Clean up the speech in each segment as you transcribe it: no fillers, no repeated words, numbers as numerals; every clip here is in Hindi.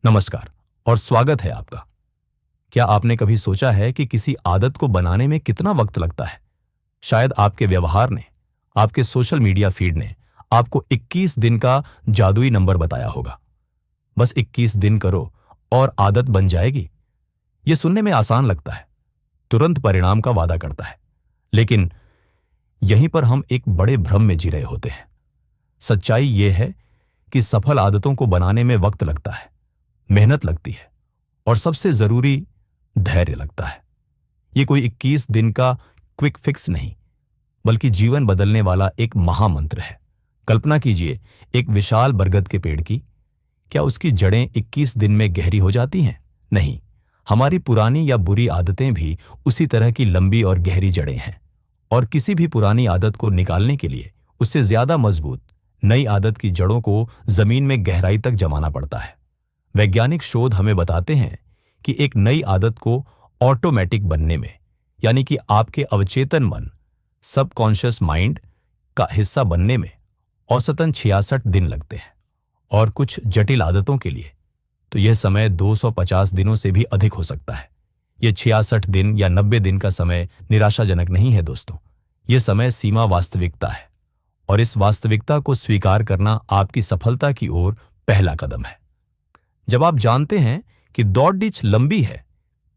नमस्कार और स्वागत है आपका। क्या आपने कभी सोचा है कि किसी आदत को बनाने में कितना वक्त लगता है? शायद आपके व्यवहार ने, आपके सोशल मीडिया फीड ने आपको 21 दिन का जादुई नंबर बताया होगा। बस 21 दिन करो और आदत बन जाएगी। यह सुनने में आसान लगता है, तुरंत परिणाम का वादा करता है, लेकिन यहीं पर हम एक बड़े भ्रम में जी रहे होते हैं। सच्चाई यह है कि सफल आदतों को बनाने में वक्त लगता है, मेहनत लगती है और सबसे जरूरी धैर्य लगता है। यह कोई 21 दिन का क्विक फिक्स नहीं, बल्कि जीवन बदलने वाला एक महामंत्र है। कल्पना कीजिए एक विशाल बरगद के पेड़ की। क्या उसकी जड़ें 21 दिन में गहरी हो जाती हैं? नहीं। हमारी पुरानी या बुरी आदतें भी उसी तरह की लंबी और गहरी जड़ें हैं, और किसी भी पुरानी आदत को निकालने के लिए उससे ज्यादा मजबूत नई आदत की जड़ों को जमीन में गहराई तक जमाना पड़ता है। वैज्ञानिक शोध हमें बताते हैं कि एक नई आदत को ऑटोमेटिक बनने में, यानी कि आपके अवचेतन मन, सबकॉन्शियस माइंड का हिस्सा बनने में औसतन 66 दिन लगते हैं, और कुछ जटिल आदतों के लिए तो यह समय 250 दिनों से भी अधिक हो सकता है। यह 66 दिन या 90 दिन का समय निराशाजनक नहीं है दोस्तों। यह समय सीमा वास्तविकता है, और इस वास्तविकता को स्वीकार करना आपकी सफलता की ओर पहला कदम है। जब आप जानते हैं कि दौड़-डीच लंबी है,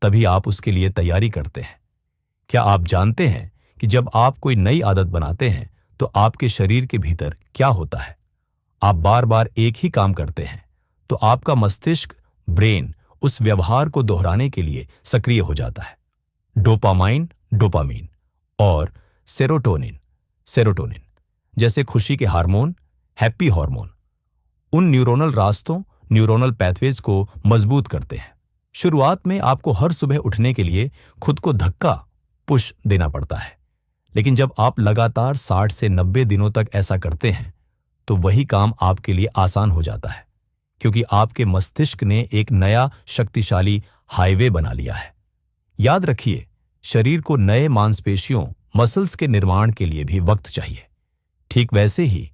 तभी आप उसके लिए तैयारी करते हैं। क्या आप जानते हैं कि जब आप कोई नई आदत बनाते हैं तो आपके शरीर के भीतर क्या होता है? आप बार बार एक ही काम करते हैं तो आपका मस्तिष्क, ब्रेन उस व्यवहार को दोहराने के लिए सक्रिय हो जाता है। डोपामाइन, डोपामीन और सेरोटोनिन जैसे खुशी के हार्मोन, हैप्पी हार्मोन, उन न्यूरोनल रास्तों, न्यूरोनल पैथवेज को मजबूत करते हैं। शुरुआत में आपको हर सुबह उठने के लिए खुद को धक्का, पुश देना पड़ता है, लेकिन जब आप लगातार 60 से 90 दिनों तक ऐसा करते हैं तो वही काम आपके लिए आसान हो जाता है, क्योंकि आपके मस्तिष्क ने एक नया शक्तिशाली हाईवे बना लिया है। याद रखिए, शरीर को नए मांसपेशियों, मसल्स के निर्माण के लिए भी वक्त चाहिए। ठीक वैसे ही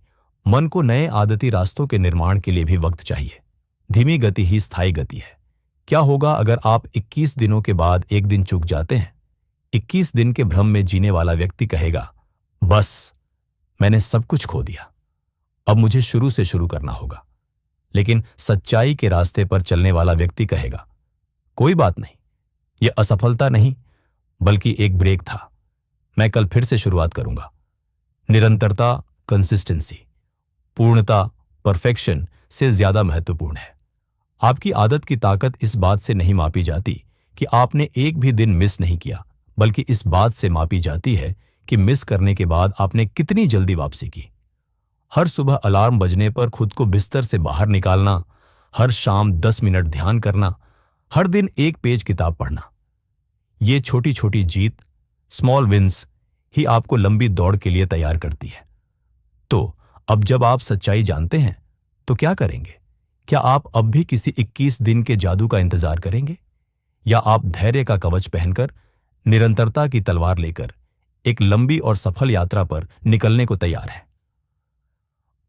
मन को नए आदती रास्तों के निर्माण के लिए भी वक्त चाहिए। धीमी गति ही स्थायी गति है। क्या होगा अगर आप 21 दिनों के बाद एक दिन चूक जाते हैं? 21 दिन के भ्रम में जीने वाला व्यक्ति कहेगा, बस मैंने सब कुछ खो दिया, अब मुझे शुरू से शुरू करना होगा। लेकिन सच्चाई के रास्ते पर चलने वाला व्यक्ति कहेगा, कोई बात नहीं, यह असफलता नहीं बल्कि एक ब्रेक था, मैं कल फिर से शुरुआत करूंगा। निरंतरता, कंसिस्टेंसी, पूर्णता, परफेक्शन से ज्यादा महत्वपूर्ण है। आपकी आदत की ताकत इस बात से नहीं मापी जाती कि आपने एक भी दिन मिस नहीं किया, बल्कि इस बात से मापी जाती है कि मिस करने के बाद आपने कितनी जल्दी वापसी की। हर सुबह अलार्म बजने पर खुद को बिस्तर से बाहर निकालना, हर शाम 10 मिनट ध्यान करना, हर दिन एक पेज किताब पढ़ना, ये छोटी छोटी जीत, स्मॉल विंस ही आपको लंबी दौड़ के लिए तैयार करती है। तो अब जब आप सच्चाई जानते हैं तो क्या करेंगे? क्या आप अब भी किसी 21 दिन के जादू का इंतजार करेंगे, या आप धैर्य का कवच पहनकर, निरंतरता की तलवार लेकर एक लंबी और सफल यात्रा पर निकलने को तैयार हैं?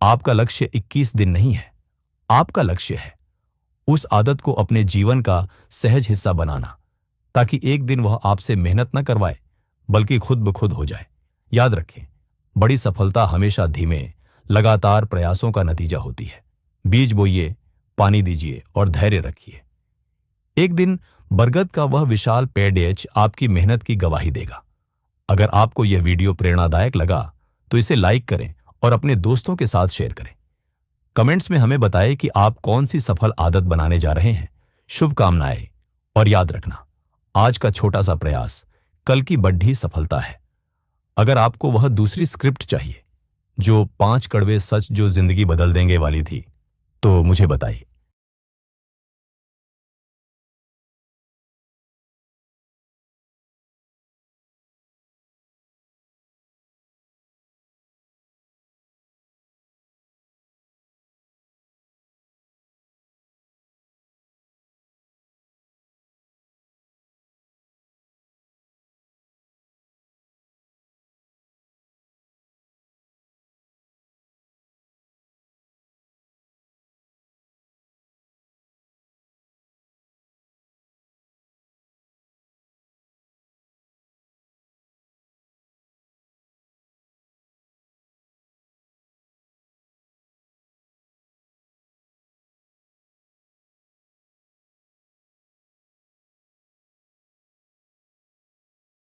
आपका लक्ष्य 21 दिन नहीं है, आपका लक्ष्य है उस आदत को अपने जीवन का सहज हिस्सा बनाना, ताकि एक दिन वह आपसे मेहनत न करवाए बल्कि खुद ब खुद हो जाए। याद रखें, बड़ी सफलता हमेशा धीमे, लगातार प्रयासों का नतीजा होती है। बीज बोइए, पानी दीजिए और धैर्य रखिए। एक दिन बरगद का वह विशाल पेड़ आपकी मेहनत की गवाही देगा। अगर आपको यह वीडियो प्रेरणादायक लगा तो इसे लाइक करें और अपने दोस्तों के साथ शेयर करें। कमेंट्स में हमें बताएं कि आप कौन सी सफल आदत बनाने जा रहे हैं। शुभकामनाएं, और याद रखना, आज का छोटा सा प्रयास कल की बड़ी सफलता है। अगर आपको वह दूसरी स्क्रिप्ट चाहिए, जो 5 कड़वे सच जो जिंदगी बदल देंगे वाली थी, तो मुझे बताइए।